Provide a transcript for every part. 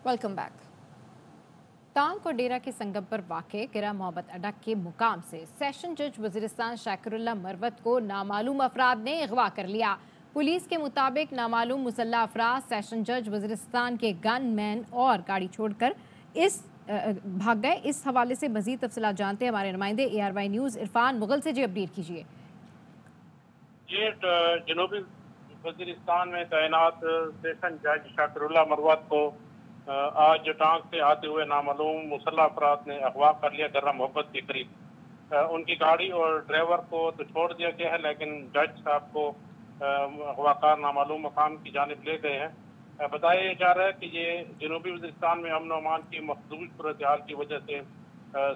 Welcome back. टांग और डेरा के संगम पर वाक़े गिरा मोहब्बत अड्डा के मुकाम से सेशन जज वज़ीरिस्तान शाकिरुल्लाह मरवत को नामालूम अफराद ने अगवा कर लिया। पुलिस के मुताबिक नामालूम मुसल्लह अफराद सेशन जज वज़ीरिस्तान के गन मैन और गाड़ी छोड़कर भाग गए। इस हवाले से मज़ीद तफसीलात जानते हैं हमारे नुमाइंदे ARY न्यूज़ इरफान मुगल से। जी अपडेट कीजिए। ये जनूबी वज़ीरिस्तान में तैनात सेशन जज शाकिरुल्लाह मरवत को आज टांग से आते हुए नामालूम मुसल्लह अफराद ने अगवा कर लिया गर्रा मोहब्बत के करीब। उनकी गाड़ी और ड्राइवर को तो छोड़ दिया गया है, लेकिन जज साहब को अगवाकार नामालूम मकाम की जानिब ले गए हैं। बताया जा रहा है कि ये जनूबी वज़ीरिस्तान में अमन अमान की मखदूज सूरत हाल की वजह से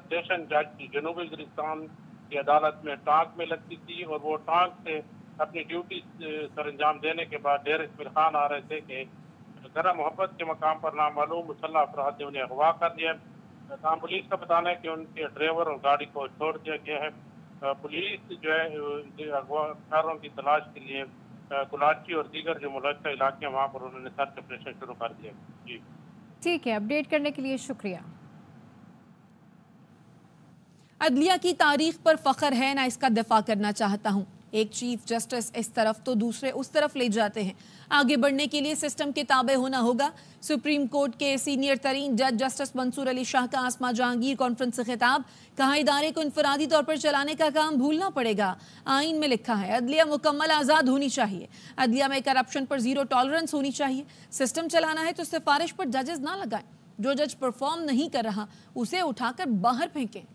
सेशन जज जनूबी वज़ीरिस्तान की अदालत में टांग में लगती थी और वो टांग से अपनी ड्यूटी सर अंजाम देने के बाद डेर इस्माइल खान आ रहे थे कि गर्रा मोहब्बत के मकाम पर नामालूम मुसल्लह अफराद ने उन्हें अगवा कर दिया। तमाम पुलिस का बताना है कि उनके ड्राइवर और गाड़ी को छोड़ दिया गया है। पुलिस जो है अगवाकारों की तलाश के लिए कुलाची और दीगर जो मुलक्का इलाके हैं वहाँ पर उन्होंने सर्च ऑपरेशन शुरू कर दिया। जी ठीक है, अपडेट करने के लिए शुक्रिया। अदलिया की तारीख पर फख्र है, ना इसका दफा करना चाहता हूँ। एक चीफ जस्टिस इस तरफ तो दूसरे उस तरफ ले जाते हैं। आगे बढ़ने के लिए सिस्टम के ताबे होना होगा। सुप्रीम कोर्ट के सीनियर तरीन जज जस्टिस मंसूर अली शाह का आसमा जहांगीर कॉन्फ्रेंस से खिताब। कहा, इदारे को इनफरादी तौर पर चलाने का काम भूलना पड़ेगा। आइन में लिखा है अदलिया मुकम्मल आज़ाद होनी चाहिए। अदलिया में करप्शन पर जीरो टॉलरेंस होनी चाहिए। सिस्टम चलाना है तो सिफारिश पर जजेस ना लगाएं। जो जज परफॉर्म नहीं कर रहा उसे उठाकर बाहर फेंकें।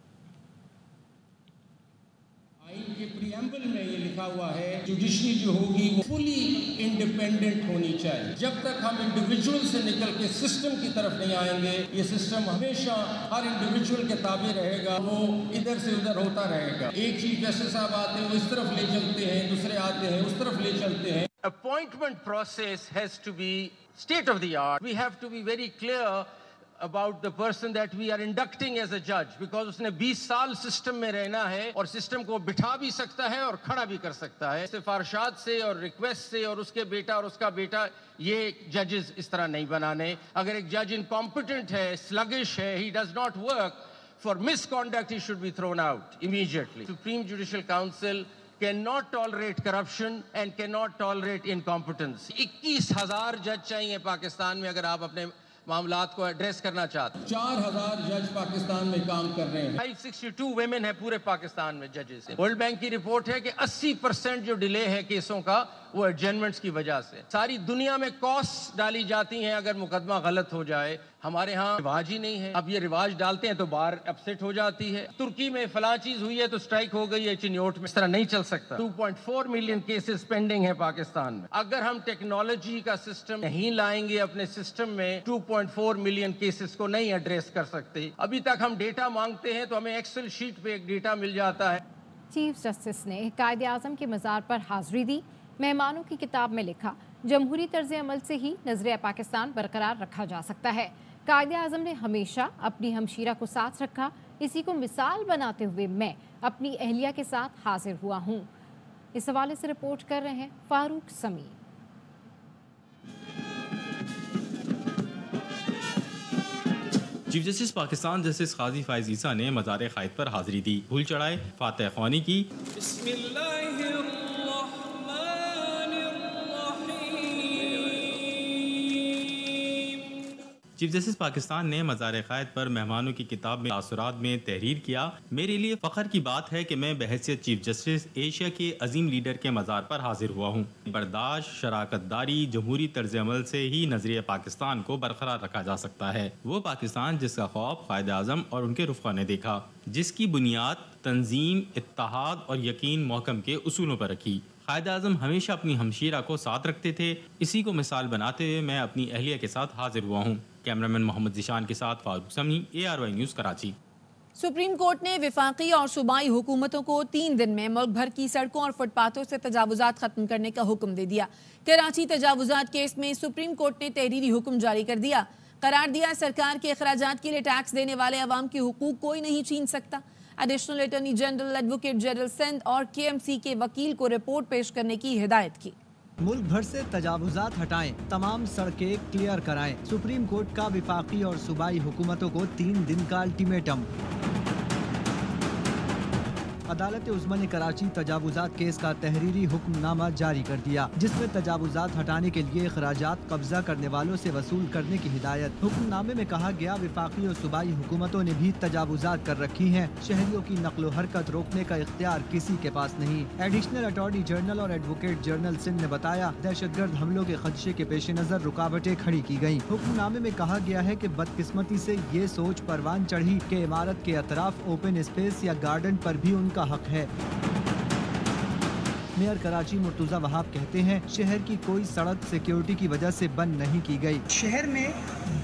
आइन के प्रीएम्बल में ये लिखा हुआ है जुडिशरी जो होगी वो फुली इंडिपेंडेंट होनी चाहिए। जब तक हम इंडिविजुअल से निकल के सिस्टम की तरफ नहीं आएंगे, ये सिस्टम हमेशा हर इंडिविजुअल के ताबे रहेगा, वो इधर से उधर होता रहेगा। एक चीफ जस्टिस साहब आते हैं वो इस तरफ ले चलते हैं, दूसरे आते हैं उस तरफ ले चलते हैं। Appointment process has to be state of the art. We have to be very clear about the person that we are inducting as a judge, because उसने 20 साल सिस्टम में रहना है और सिस्टम को बिठा भी सकता है और खड़ा भी कर सकता है। सिफारिशात से और रिक्वेस्ट से और उसके बेटा और उसका बेटा, ये जजेस इस तरह नहीं बनाने। अगर एक जज इनकॉम्पिटेंट है, स्लगिश है, he does not work, for misconduct he should be thrown out immediately. Supreme Judicial Council cannot tolerate corruption and cannot tolerate incompetence. 21,000 जज चाहिए पाकिस्तान में अगर आप अपने मामलात को एड्रेस करना चाहते हैं। 4,000 जज पाकिस्तान में काम कर रहे हैं। 562 वुमेन है पूरे पाकिस्तान में जजेस। वर्ल्ड बैंक की रिपोर्ट है कि 80% जो डिले है केसों का वो एडजमेंट्स की वजह से। सारी दुनिया में कॉस्ट डाली जाती हैं अगर मुकदमा गलत हो जाए। हमारे यहाँ रिवाज ही नहीं है। अब ये रिवाज डालते हैं तो बार अपसेट हो जाती है। तुर्की में फला चीज हुई है तो स्ट्राइक हो गई है चिन्योट में। इस तरह नहीं चल सकता। 2.4 मिलियन केसेस पेंडिंग है पाकिस्तान में। अगर हम टेक्नोलॉजी का सिस्टम नहीं लाएंगे अपने सिस्टम में, 2.4 मिलियन केसेस को नहीं एड्रेस कर सकते। अभी तक हम डेटा मांगते हैं तो हमें एक्सेल शीट पे एक डेटा मिल जाता है। चीफ जस्टिस ने कायदे आज़म के मज़ार पर हाज़िरी दी। मेहमानों की किताब में लिखा, जमहूरी तर्ज अमल से ही नज़रिया पाकिस्तान बरकरार रखा जा सकता है। कायदे आज़म ने हमेशा अपनी हमशीरा को साथ रखा। इसी को मिसाल बनाते हुए मैं अपनी अहलिया के साथ हाजिर हुआ हूँ। इस हवाले से रिपोर्ट कर रहे हैं फारूक समी। चीफ जस्टिस पाकिस्तान जस्टिस काजी फायज ईसा ने मज़ार क़ायद पर हाजिरी दी, फूल चढ़ाए, फातिहा ख्वानी की। चीफ जस्टिस पाकिस्तान ने मज़ार क़ायद पर मेहमानों की किताब में तासुरात में तहरीर किया, मेरे लिए फ़ख्र की बात है कि मैं बहैसियत चीफ जस्टिस एशिया के अजीम लीडर के मज़ार पर हाजिर हुआ हूँ। बर्दाश्त, शराकतदारी, जमहूरी तर्ज अमल से ही नज़रिया पाकिस्तान को बरकरार रखा जा सकता है। वो पाकिस्तान जिसका ख्वाब कायदे आज़म और उनके रुफ़ा ने देखा, जिसकी बुनियाद तंजीम, इत्तेहाद और यकीन महकम के उसूलों पर रखी। कायदे आज़म हमेशा अपनी हमशीरा को साथ रखते थे। इसी को मिसाल बनाते हुए मैं अपनी अहलिया के साथ हाजिर हुआ हूँ। कैमरामैन मोहम्मद जिशान के साथ फारूक समी, ARY news Karachi. Supreme court ने वफाकी और सूबाई हुकूमतों को 3 दिन में मुल्क भर की सड़कों और फुटपाथों से तजावुजात खत्म करने का हुक्म दे दिया। कराची तजावुजात केस में सुप्रीम कोर्ट ने तहरीरी हुक्म जारी कर दिया। करार दिया, सरकार के अखराजात के लिए टैक्स देने वाले अवाम के हुकूक कोई नहीं छीन सकता। Additional attorney general, advocate general Sindh और KMC के वकील को रिपोर्ट पेश करने की हिदायत की। मुल्क भर से तजावुजात हटाएं, तमाम सड़कें क्लियर कराएं। सुप्रीम कोर्ट का विफाकी और सूबाई हुकूमतों को 3 दिन का अल्टीमेटम। अदालत उज़्मा ने कराची तजावुजात केस का तहरीरी हुक्मनामा जारी कर दिया, जिसमें तजावुजात हटाने के लिए अखराजात कब्जा करने वालों से वसूल करने की हिदायत। हुक्मनामे में कहा गया विफाकी और सूबाई हुकूमतों ने भी तजावुजात कर रखी हैं। शहरियों की नक्लो हरकत रोकने का इख्तियार किसी के पास नहीं। एडिशनल अटॉर्नी जनरल और एडवोकेट जनरल सिंध ने बताया, दहशतगर्द हमलों के खदशे के पेश नजर रुकावटें खड़ी की गयी। हुक्मनामे में कहा गया है कि बदकिस्मती से ये सोच परवान चढ़ी कि इमारत के अतराफ ओपन स्पेस या गार्डन पर भी उनका हक है। मेयर कराची मुर्तुजा वहाब कहते हैं, शहर की कोई सड़क सिक्योरिटी की वजह से बंद नहीं की गई। शहर में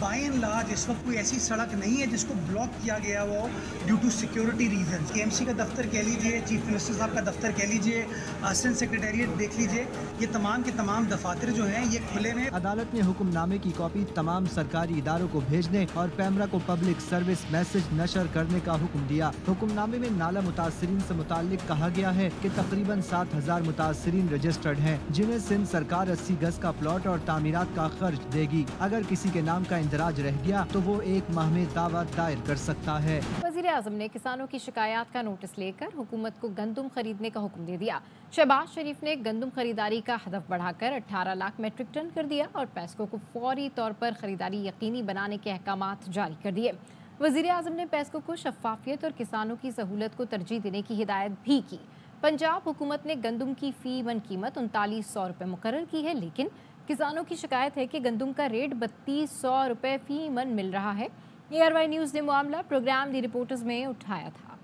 बाय एंड लार्ज इस वक्त कोई ऐसी सड़क नहीं है जिसको ब्लॉक किया गया हो due to security reason. KMC का दफ्तर कह लीजिए, चीफ मिनिस्टर साहब का दफ्तर कह लीजिए, असिस्टेंट सेक्रेटेरिएट देख लीजिए, ये तमाम के तमाम दफातर जो हैं ये खुले हैं। अदालत ने हुक्मनामे की कॉपी तमाम सरकारी इदारों को भेजने और पैमरा को पब्लिक सर्विस मैसेज नशर करने का हुक्म दिया। हुक्मनामे में नाला मुतासरीन से मुताल्लिक कहा गया है कि तकरीबन 7,000 मुतासरीन रजिस्टर्ड हैं, जिन्हें सिंध सरकार 80 गज का प्लॉट और तामीरात का खर्च देगी। अगर किसी के नाम का इंदराज रह गया तो वो 1 माह में दावा दायर कर सकता है। वज़ीर आज़म ने किसानों की शिकायत का नोटिस लेकर हुकूमत को गंदुम खरीदने का हुक्म दे दिया। शहबाज शरीफ ने गंदुम खरीदारी का हदफ बढ़ाकर 18 लाख मेट्रिक टन कर दिया और पैस्को को फौरी तौर पर खरीदारी यकीनी बनाने के अहकामात जारी कर दिए। वज़ीर आज़म ने पैस्को को शफाफियत और किसानों की सहूलत को तरजीह देने की हिदायत भी की। पंजाब हुकूमत ने गंदुम की फी मन कीमत 3900 रुपये मुकर्रर की है, लेकिन किसानों की शिकायत है कि गंदुम का रेट 3200 रुपये फी मन मिल रहा है। ARY न्यूज़ ने मामला प्रोग्राम दी रिपोर्टर्स में उठाया था।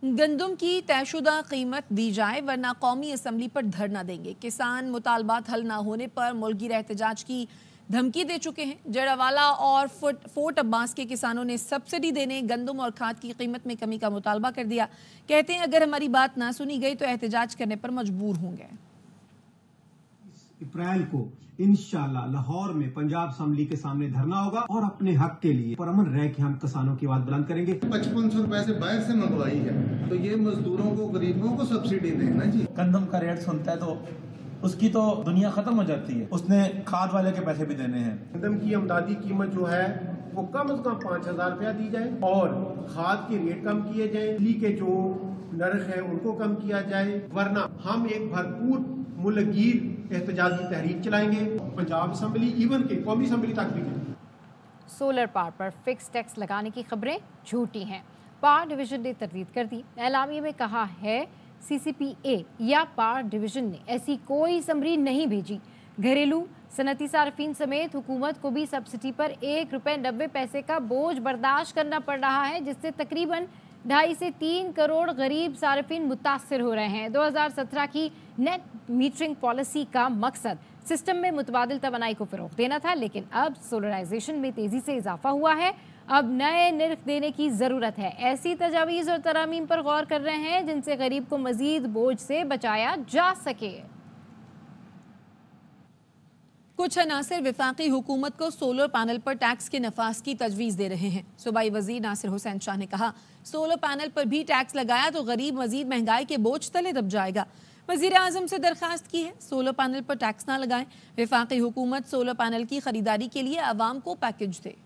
गंदुम की तयशुदा कीमत दी जाए वरना कौमी असम्बली पर धरना देंगे। किसान मुतालबात हल ना होने पर मुल्की एहतजाज की धमकी दे चुके हैं। जड़ावाला और फोर्ट अब्बास के किसानों ने सब्सिडी देने, गंदुम और खाद की कीमत में कमी का मुतालबा कर दिया। कहते हैं अगर हमारी बात ना सुनी गई तो एहतजाज करने पर मजबूर होंगे। अप्रैल को इंशाल्लाह लाहौर में पंजाब असम्बली के सामने धरना होगा और अपने हक के लिए पुरअमन रह के हम किसानों की बात बुलंद करेंगे। 5500 रुपए से बाहर से मंगवाई है तो ये मजदूरों को, गरीबों को सब्सिडी देना जी। गंदम का रेट सुनता है तो उसकी तो दुनिया खत्म हो जाती है। उसने खाद वाले के पैसे भी देने हैं। गंदम की अमदादी कीमत जो है वो कम से कम 5000 रुपया दी जाए और खाद के रेट कम किए जाए, बिजली के जो नर्ख है उनको कम किया जाए, वरना हम एक भरपूर मुल्कगीर एहतजाजी तहरीक चलाएंगे। पंजाब असम्बली इवन के कौमी असम्बली तक भी। सोलर पावर पर फिक्स टैक्स लगाने की खबरें झूठी हैं। पावर डिवीजन ने तरदीद कर दी। एलामिया में कहा है CCPA या पावर डिवीजन ने ऐसी कोई समरी नहीं भेजी। घरेलू सनती सार्फिन समेत हुकूमत को भी सब्सिडी पर ₹1.90 का बोझ बर्दाश्त करना पड़ रहा है, जिससे तकरीबन 2.5 से 3 करोड़ गरीब सार्फिन मुतासर हो रहे हैं। 2017 की नेट मीटरिंग पॉलिसी का मकसद सिस्टम में मुतबादिल तवानाई को फ़रोग़ देना था, लेकिन अब सोलराइजेशन में तेज़ी से इजाफा हुआ है। अब नए निर्ख देने की ज़रूरत है। ऐसी तजावीज़ और तरामीम पर गौर कर रहे हैं जिनसे गरीब को मज़ीद बोझ से बचाया जा सके। कुछ अनासिर वफाकी हुकूमत को सोलर पैनल पर टैक्स के नफाज की तजवीज़ दे रहे हैं। सूबाई वज़ीर नासिर हुसैन शाह ने कहा, सोलर पैनल पर भी टैक्स लगाया तो गरीब मज़ीद महंगाई के बोझ तले दब जाएगा। वज़ीर आज़म से दरख्वास्त की है सोलर पैनल पर टैक्स ना लगाएं। वफाकी हुकूमत सोलर पैनल की खरीदारी के लिए आवाम को पैकेज दे।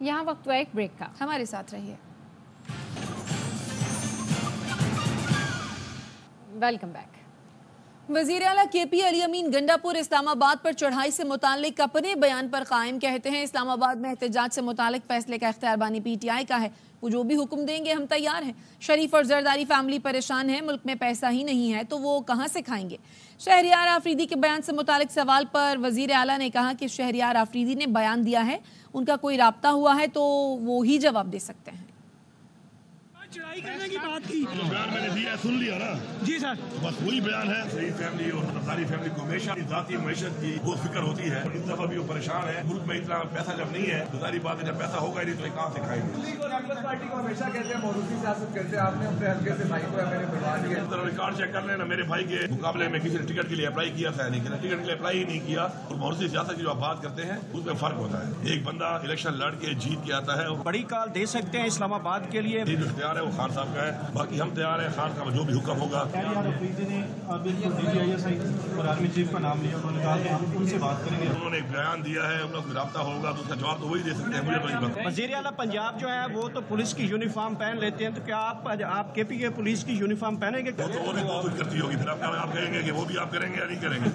यहाँ वक्त हुआ एक ब्रेक का, हमारे साथ रहिए। Welcome back. वज़ीर आला KP अली अमीन गंडापुर इस्लामाबाद पर चढ़ाई से मुतालिक अपने बयान पर कायम कहते हैं इस्लामाबाद में एहतजाज से मुतालिक फैसले का इख्तियार बानी PTI का है। वो जो भी हुक्म देंगे हम तैयार हैं। शरीफ और जरदारी फैमिली परेशान है, मुल्क में पैसा ही नहीं है तो वो कहाँ से खाएंगे। शहरियार आफरीदी के बयान से मुतालिक सवाल पर वज़ीर आला ने कहा कि शहरियार आफरीदी ने बयान दिया है, उनका कोई राब्ता हुआ है तो वो ही जवाब दे सकते हैं। चढ़ाई करने की बात की। जो बयान मैंने दिया सुन लिया ना जी सर, बस वही बयान है। सही फैमिली और सारी फैमिली को हमेशा ज़ाती मैशत की बहुत फिक्र होती है। इस दफा भी वो परेशान है। मुल्क में इतना पैसा जब नहीं है तो सारी बात है, जब पैसा होगा ही नहीं तो कहाँ से खाएंगे। पार्टी को हमेशा कहते हैं मौरूसी सियासत करते हैं, आपने अपने हल्के से भाई को मेरे बनवा दिया। रिकॉर्ड चेक कर लेना, मेरे भाई के मुकाबले में किसी ने टिकट के लिए अप्लाई किया था, लेकिन टिकट के लिए अप्लाई ही नहीं किया। और मौरूसी सियासत की जो आप बात करते हैं उसमें फर्क होता है। एक बंदा इलेक्शन लड़ के जीत के आता है, बड़ी कॉल दे सकते हैं इस्लामाबाद के लिए। जो तैयार है वो खान साहब का है, बाकी हम तैयार हैं। खान का जो भी हुक्म होगा। और आर्मी चीफ का नाम लिया, उन्होंने कहा कि हम उनसे बात करेंगे। उन्होंने एक बयान दिया है, उनका राब्ता होगा तो उसका जवाब तो वही दे सकते हैं। मुझे नहीं पता। वज़ीर आला पंजाब जो है वो तो पुलिस की यूनिफॉर्म पहन लेते हैं, तो क्या आप केपी के पुलिस की यूनिफॉर्म पहनेंगे? वो भी बहुत कुछ करती होगी, फिर आप कहेंगे कि वो भी आप करेंगे या नहीं करेंगे।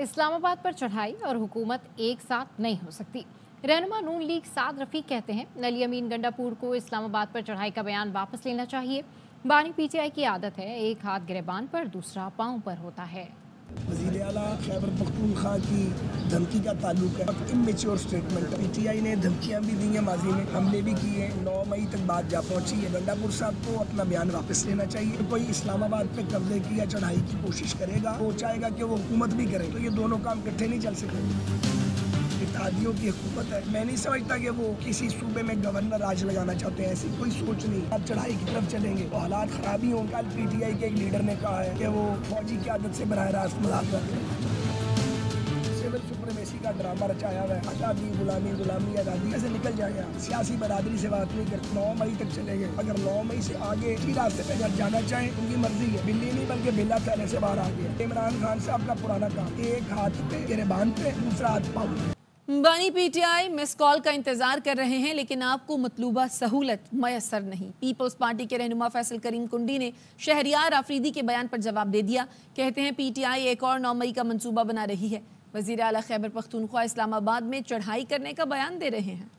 इस्लामाबाद पर चढ़ाई और हुकूमत एक साथ नहीं हो सकती। रहनुमा नून लीग साद रफीक कहते हैं नली अमीन गंडापुर को इस्लामाबाद पर चढ़ाई का बयान वापस लेना चाहिए। बानी पीटीआई की आदत है, एक हाथ गिरेबान पर दूसरा पांव पर होता है। वज़ीर आला खैबर पख्तूनख्वा की धमकी का ताल्लुक है, इमेच्योर स्टेटमेंट। पीटीआई ने धमकियां भी दी हैं, माजी में हमले भी किए। 9 मई तक बात जा पहुंची है। गंडापुर साहब को अपना बयान वापस लेना चाहिए। कोई इस्लामाबाद पे कब्जे की या चढ़ाई की कोशिश करेगा, वो चाहेगा कि वो हुकूमत भी करे, तो ये दोनों काम इकट्ठे नहीं चल सकते। इत्तेहादियों की हुकूमत है, मैं नहीं समझता कि वो किसी सूबे में गवर्नर राज लगाना चाहते हैं, ऐसी कोई सोच नहीं। अब चढ़ाई की तरफ चलेंगे तो हालात खराबी हों। कल पीटीआई के एक लीडर ने कहा है कि वो फौजी की आदत से बराह रास्त मजाक करते हैं। सिविल सुप्रीमेसी का ड्रामा रचाया हुआ है, आज़ादी गुलामी गुलामी आज़ादी ऐसे निकल जाएगा। सियासी बरादरी से बात नहीं करते। 9 मई तक चलेंगे। अगर 9 मई से आगे इसी रास्ते पे अगर जाना चाहें उनकी मर्जी है। बिल्ली नहीं बल्कि बिल्ला थैले से बाहर आ गया। इमरान खान साहब का पुराना काम, एक हाथ पे गिरेबान पे दूसरा हाथ पाँव। बानी पीटीआई मिस कॉल का इंतजार कर रहे हैं, लेकिन आपको मतलूबा सहूलत मयसर नहीं। पीपल्स पार्टी के रहनुमा फैसल करीम कुंडी ने शहरियार आफरीदी के बयान पर जवाब दे दिया। कहते हैं पीटीआई एक और 9 मई का मंसूबा बना रही है। वज़ीर आला खैबर पख्तूनख्वा इस्लामाबाद में चढ़ाई करने का बयान दे रहे हैं।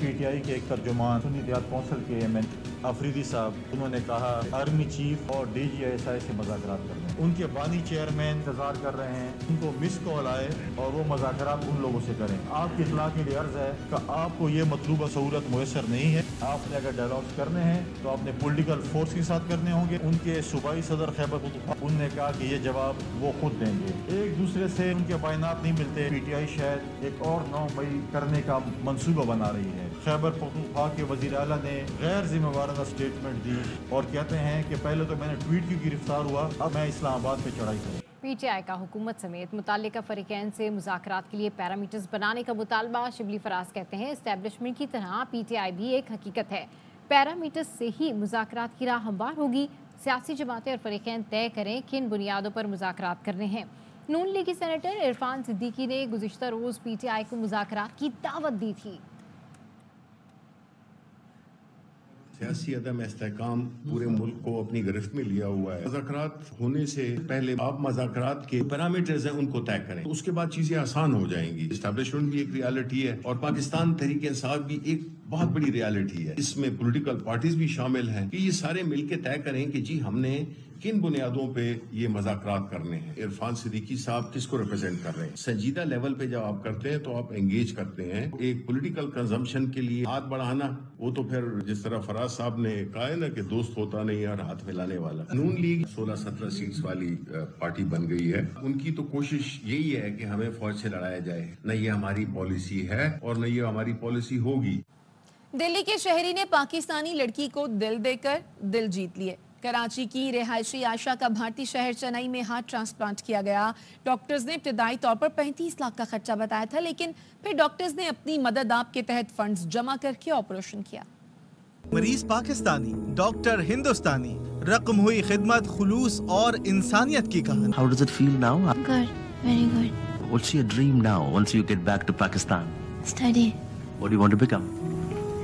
पीटीआई के एक तर्जुमान सुन्नी इत्तेहाद कौंसिल के एमएन अफरीदी साहब, उन्होंने कहा आर्मी चीफ और डीजीआईएसआई से मुज़ाकरात कर रहे हैं। उनके बानी चेयरमैन इंतजार कर रहे हैं, उनको मिस कॉल आए और वो मुज़ाकरात उन लोगों से करें। आपकी इत्तला के लिए अर्ज़ है कि आपको ये मतलूबा सहूलत मुयसर नहीं है। आपने अगर डायलॉग करने हैं तो आपने पॉलिटिकल फोर्स के साथ करने होंगे। उनके सूबाई सदर खैबर पख्तूनख्वा उन्होंने कहा कि ये जवाब वो खुद देंगे। एक दूसरे से उनके बयानात नहीं मिलते। पीटीआई शायद एक और 9 मई करने का मंसूबा बना रही है। खैबर पख्तूनख्वा के वज़ीर आला ने गैर जिम्मेवाराना स्टेटमेंट दी और कहते हैं कि पहले तो मैंने ट्वीट की गिरफ्तार हुआ, अब मैं इस्लामाबाद पे चढ़ाई करूँ। पीटीआई का हुकूमत समेत मुताल्लिका फरीकैन से मुज़ाकरात के लिए पैरामीटर्स बनाने का मुतालबा। शिबली फराज कहते हैं इस्टेब्लिशमेंट की तरह पीटीआई भी एक हकीकत है, पैरामीटर्स से ही मुज़ाकरात की राह हमवार होगी। सियासी जमातें और फरीकैन तय करें किन बुनियादों पर मुज़ाकरात करने हैं। नून लीगी सेनेटर इरफान सिद्दीकी ने गुज़िश्ता रोज़ पीटीआई को मुज़ाकरात की दावत दी थी। सियासी अदम इस्तेहकाम पूरे मुल्क को अपनी गिरफ्त में लिया हुआ है। मुज़ाकरात होने से पहले आप मुज़ाकरात के पैरामीटर्स हैं उनको तय करें, उसके बाद चीजें आसान हो जाएंगी। एस्टैब्लिशमेंट भी एक रियलिटी है और पाकिस्तान तहरीक इंसाफ भी एक बहुत बड़ी रियलिटी है। इसमें पॉलिटिकल पार्टीज भी शामिल हैं कि ये सारे मिलकर तय करें कि जी हमने किन बुनियादों पे ये मुज़ाकरात करने हैं। इरफान सिद्दीकी साहब किसको रिप्रेजेंट कर रहे हैं? संजीदा लेवल पे जब आप करते हैं तो आप एंगेज करते हैं। एक पॉलिटिकल कंजम्पशन के लिए हाथ बढ़ाना, वो तो फिर जिस तरह फराज साहब ने कहा है ना कि दोस्त होता नहीं और हाथ मिलाने वाला। नून लीग 16-17 सीट्स वाली पार्टी बन गई है। उनकी तो कोशिश यही है कि हमें फौज से लड़ाया जाए। न ये हमारी पॉलिसी है और न ये हमारी पॉलिसी होगी। दिल्ली के शहरी ने पाकिस्तानी लड़की को दिल देकर दिल जीत लिए। कराची की रिहायशी आशा का भारतीय शहर चेन्नई में हार्ट ट्रांसप्लांट किया गया। डॉक्टर्स ने इब्तदाई तौर पर 35 लाख का खर्चा बताया था, लेकिन फिर डॉक्टर्स ने अपनी मदद आप के तहत फंड्स जमा करके ऑपरेशन किया। मरीज पाकिस्तानी, डॉक्टर हिंदुस्तानी, रकम हुई खिदमत, खुलूस और इंसानियत की कहानी। How does it feel now? Good, very good. What's your dream now once you get back to Pakistan? Study. What do you want to become?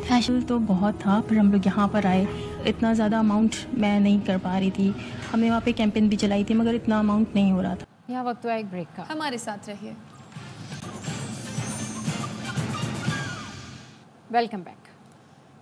Fashion तो बहुत था, पर हम लोग यहाँ पर आए, इतना ज़्यादा अमाउंट मैं नहीं कर पा रही थी। हमने वहाँ पे कैंपेन भी चलाई थी, मगर इतना अमाउंट नहीं हो रहा था। यहाँ वक्त हुआ एक ब्रेक का, हमारे साथ रहिए। Welcome back.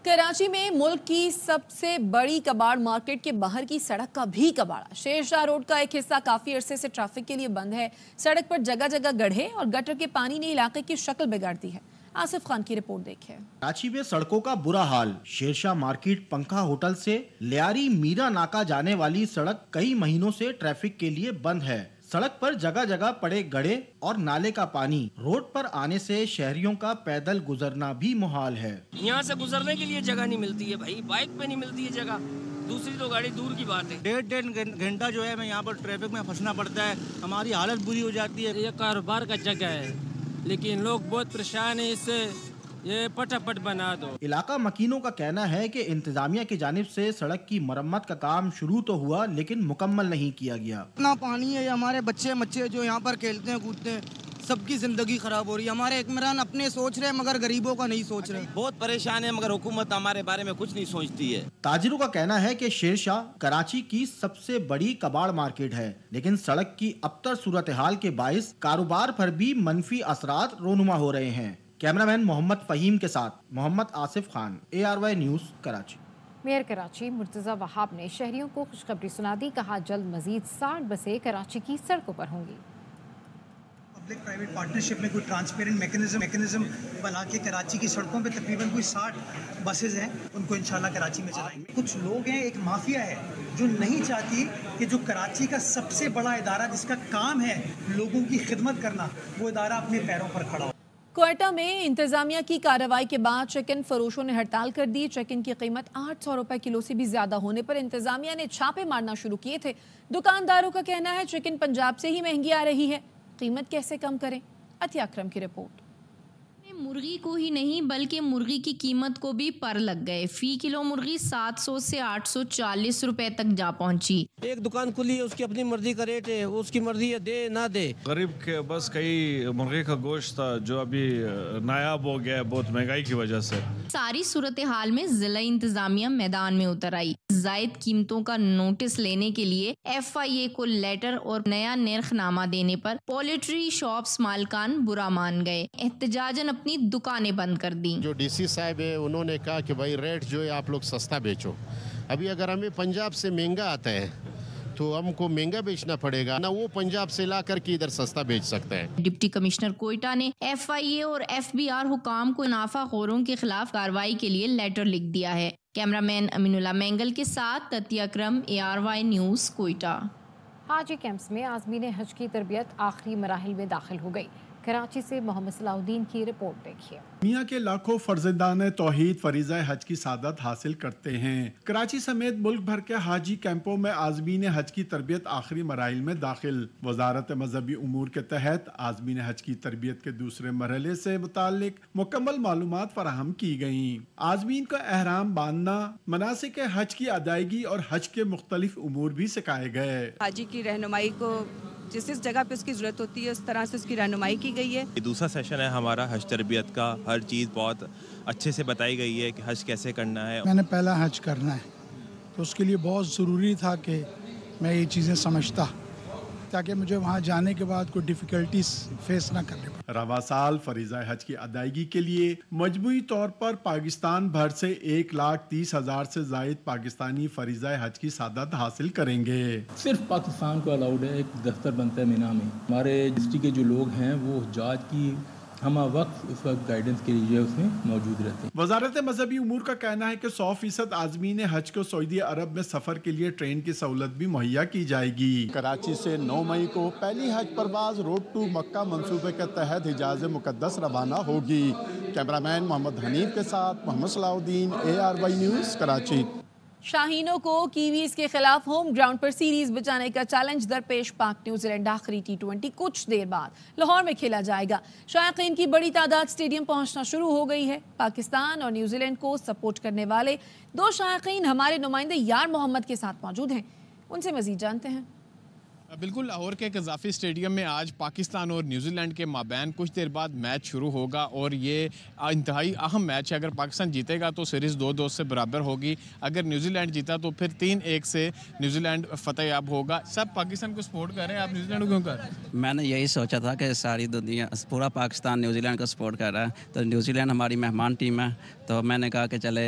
कराची में मुल्क की सबसे बड़ी कबाड़ मार्केट के बाहर की सड़क का भी कबाड़ा। शेरशाह रोड का एक हिस्सा काफी अरसे से ट्रैफिक के लिए बंद है। सड़क पर जगह जगह गड्ढे और गटर के पानी ने इलाके की शक्ल बिगाड़ दी है। आसिफ खान की रिपोर्ट देखिए। कराची में सड़कों का बुरा हाल। शेरशाह मार्केट पंखा होटल से लियारी मीरा नाका जाने वाली सड़क कई महीनों से ट्रैफिक के लिए बंद है। सड़क पर जगह जगह पड़े गड्ढे और नाले का पानी। रोड पर आने से शहरियों का पैदल गुजरना भी मुहाल है। यहाँ से गुजरने के लिए जगह नहीं मिलती है भाई, बाइक पे नहीं मिलती है जगह, दूसरी तो गाड़ी दूर की बात है। डेढ़ घंटा जो है मैं यहाँ पर ट्रैफिक में फंसना पड़ता है, हमारी हालत बुरी हो जाती है। ये कारोबार का जगह है लेकिन लोग बहुत परेशान है इससे, ये फटाफट बना दो। इलाका मकीनों का कहना है कि इंतजामिया की जानिब से सड़क की मरम्मत का काम शुरू तो हुआ लेकिन मुकम्मल नहीं किया गया। इतना पानी है, हमारे बच्चे जो यहाँ पर खेलते हैं कूदते हैं, सबकी जिंदगी खराब हो रही है। हमारे हुक्मरान अपने सोच रहे हैं मगर गरीबों का नहीं सोच रहे। बहुत परेशान है मगर हुकूमत हमारे बारे में कुछ नहीं सोचती है। ताजिरों का कहना है कि शेरशाह कराची की सबसे बड़ी कबाड़ मार्केट है लेकिन सड़क की अबतर सूरत हाल के बाइस कारोबार पर भी मनफी असरात रोनुमा हो रहे हैं। कैमरामैन मोहम्मद फहीम के साथ Mohammad Asif Khan, ARY news, Karachi. Mayor Karachi Murtaza Wahab ने शहरियों को खुशखबरी सुना दी। कहा जल्द मजीद 60 बसें कराची की सड़कों पर होंगी। पब्लिक प्राइवेट पार्टनरशिप में कोई ट्रांसपेरेंट मैकेनिज्म बना के कराची की सड़कों पे तकरीबन कोई 60 बसेज हैं, उनको इंशाल्लाह कराची में चलाएंगे। कुछ लोग हैं, एक माफिया है जो नहीं चाहती कि जो कराची का सबसे बड़ा इदारा जिसका काम है लोगों की खिदमत करना, वो इदारा अपने पैरों पर खड़ा हो। क्वेटा में इंतजामिया की कार्रवाई के बाद चिकन फरोशों ने हड़ताल कर दी। चिकन की कीमत 800 रुपए किलो से भी ज्यादा होने पर इंतजामिया ने छापे मारना शुरू किए थे। दुकानदारों का कहना है चिकन पंजाब से ही महंगी आ रही है, कीमत कैसे कम करें। अतिया अकरम की रिपोर्ट। मुर्गी को ही नहीं बल्कि मुर्गी की कीमत को भी पर लग गए। फी किलो मुर्गी 700 से 840 रुपए तक जा पहुंची। एक दुकान खुली है, उसकी अपनी मर्जी का रेट है, उसकी मर्जी है दे ना दे। गरीब के बस कई मुर्गे का गोश्त था जो अभी नायाब हो गया है बहुत महंगाई की वजह से। सारी सूरत हाल में जिला इंतजामिया मैदान में उतर आई। जायद कीमतों का नोटिस लेने के लिए FIA को लेटर और नया निर्खनामा देने पर पोल्ट्री शॉप्स मालकान बुरा मान गए। एहतजाजन अपनी दुकानें बंद कर दी। जो DC साहब है उन्होंने कहा कि भाई रेट जो है आप लोग सस्ता बेचो। अभी अगर हमें पंजाब से महंगा आता है तो हमको महंगा बेचना पड़ेगा ना, वो पंजाब से ला कर के इधर सस्ता बेच सकता है। डिप्टी कमिश्नर कोयटा ने FIA और FBR हुकाम को मुनाफाखोरों के खिलाफ कार्रवाई के लिए लेटर लिख दिया है। कैमरामैन अमीनुल्लाह मेंगल के साथ ततिया अकरम, ARY न्यूज़, कोयटा। हाजी कैंप्स में आज़मीन हज की तरबियत आखिरी मराहिल में दाखिल हो गई। कराची से मोहम्मद सलाउद्दीन की रिपोर्ट देखिए। मियाँ के लाखों फर्जदान तौहीद फरीज़ा हज की सादत हासिल करते हैं। कराची समेत मुल्क भर के हाजी कैंपों में आज़मीन हज की तरबियत आखिरी मराहिल में दाखिल। वजारत मजहबी उमूर के तहत आज़मीन हज की तरबियत के दूसरे मरहले से मुतालिक मुकम्मल मालूमात फराहम की गयी। आज़मीन का एहराम बांधना, मनासिक हज की अदायगी और हज के मुख्तलिफ उमूर भी सिखाए गए। हाजी की रहनुमाई को जिस जगह पे उसकी ज़रूरत होती है उस तरह से उसकी रहनुमाई की गई है। ये दूसरा सेशन है हमारा हज तरबियत का। हर चीज़ बहुत अच्छे से बताई गई है कि हज कैसे करना है। मैंने पहला हज करना है तो उसके लिए बहुत ज़रूरी था कि मैं ये चीज़ें समझता ताकि मुझे वहाँ जाने के बाद कोई डिफ़िकल्टीज फेस ना करने पड़े। रवा साल फरीज़ा हज की अदायगी के लिए मजमूई तौर पर पाकिस्तान भर से 1,30,000 से जायद पाकिस्तानी फरीज़ा हज की सादत हासिल करेंगे। सिर्फ पाकिस्तान को अलाउड है, एक दफ्तर बनता है मीना में। हमारे डिस्ट्रिक्ट के जो लोग हैं वो हजाज की हम वक्त इस वक्त गाइडेंस के लिए उसमें मौजूद रहते हैं। वजारत मजहबी उमूर का कहना है कि 100% आज़मीन हज को सऊदी अरब में सफ़र के लिए ट्रेन की सहूलत भी मुहैया की जाएगी। कराची से 9 मई को पहली हज परवाज रोड टू मक्का मंसूबे के तहत हिजाज मुकद्दस रवाना होगी। कैमरामैन मोहम्मद हनीफ के साथ मोहम्मद सलाउद्दीन, ARY न्यूज़, कराची। शाहीनों को कीवीज के खिलाफ होम ग्राउंड पर सीरीज बचाने का चैलेंज दरपेश पाक न्यूजीलैंड आखिरी T20 कुछ देर बाद लाहौर में खेला जाएगा। शायकीन की बड़ी तादाद स्टेडियम पहुंचना शुरू हो गई है। पाकिस्तान और न्यूजीलैंड को सपोर्ट करने वाले 2 शायकीन हमारे नुमाइंदे यार मोहम्मद के साथ मौजूद हैं, उनसे मजीद जानते हैं। बिल्कुल, लाहौर के कज़ाफ़ी स्टेडियम में आज पाकिस्तान और न्यूजीलैंड के माबैन कुछ देर बाद मैच शुरू होगा और ये इंतहाई अहम मैच है। अगर पाकिस्तान जीतेगा तो सीरीज़ 2-2 से बराबर होगी। अगर न्यूजीलैंड जीता तो फिर 3-1 से न्यूजीलैंड फतेह याब होगा। सब पाकिस्तान को सपोर्ट कर रहे हैं, आप न्यूजीलैंड को क्यों कर रहे हैं? मैंने यही सोचा था कि सारी दुनिया, पूरा पाकिस्तान न्यूजीलैंड को सपोर्ट कर रहा है, तो न्यूजीलैंड हमारी मेहमान टीम है, तो मैंने कहा कि चले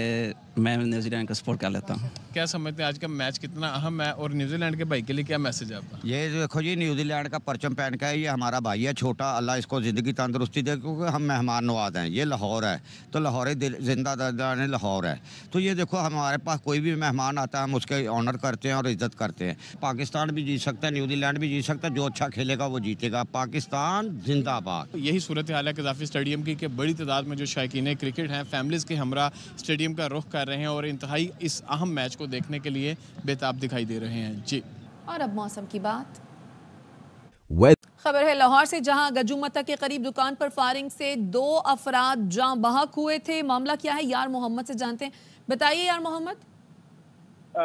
मैं न्यूजीलैंड को सपोर्ट कर लेता हूँ। क्या समझते हैं आज का मैच कितना अहम है और न्यूजीलैंड के भाई के लिए क्या मैसेज है आपका? ये देखो जी, न्यूजीलैंड का परचम पहन के ये हमारा भाई है छोटा, अल्लाह इसको ज़िंदगी तंदुरुस्ती दे, क्योंकि हम मेहमान नवाज हैं। ये लाहौर है तो लाहौर जिंदा दादान लाहौर है। तो ये देखो हमारे पास कोई भी मेहमान आता है हम उसके ऑनर करते हैं और इज्जत करते हैं। पाकिस्तान भी जीत सकता है, न्यूजीलैंड भी जीत सकता है, जो अच्छा खेलेगा वो जीतेगा। पाकिस्तान जिंदाबाद। यही सूरत हाल है कज़ाफ़ी स्टेडियम की कि बड़ी तादाद में जो शायकीन क्रिकेट हैं फैमिलीज़ के हमरा स्टेडियम का रुख कर रहे हैं और इंतहाई इस अहम मैच को देखने के लिए बेताब दिखाई दे रहे हैं। जी, और अब मौसम की बात। खबर है लाहौर से, जहां गजूमता के करीब दुकान पर फायरिंग से 2 अफराद जान बहक हुए थे। मामला क्या है, यार मोहम्मद से जानते हैं। बताइए यार मोहम्मद।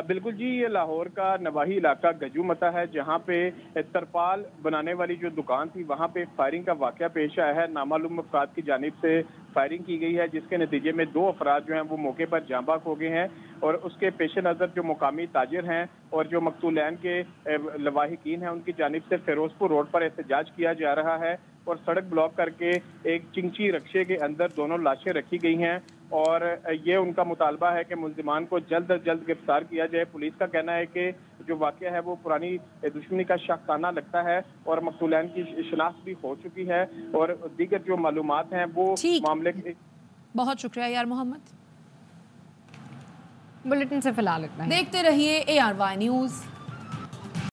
बिल्कुल जी, ये लाहौर का नवाही इलाका गजूमता है, जहाँ पे तरपाल बनाने वाली जो दुकान थी वहाँ पे फायरिंग का वाकया पेश आया है। नामालूम अफराद की जानिब से फायरिंग की गई है, जिसके नतीजे में 2 अफराद जो हैं वो मौके पर जाँ बहक हो गए हैं और उसके पेश नज़र जो मुकामी ताजिर हैं और जो मकतूलैन के लवाहिकीन हैं उनकी जानिब से फिरोजपुर रोड पर एहतजाज किया जा रहा है और सड़क ब्लॉक करके एक चिंची रक्शे के अंदर दोनों लाशें रखी गई हैं और ये उनका मुतालबा है कि मुल्जिमान को जल्द अज जल्द गिरफ्तार किया जाए। पुलिस का कहना है कि जो वाक़या है वो पुरानी दुश्मनी का शाखाना लगता है और मकतूलैन की शिनाख्त भी हो चुकी है और दीगर जो मालूमात हैं वो मामले के। बहुत शुक्रिया यार मोहम्मद। बुलेटिन से फिलहाल इतना ही। देखते रहिए ARY न्यूज़।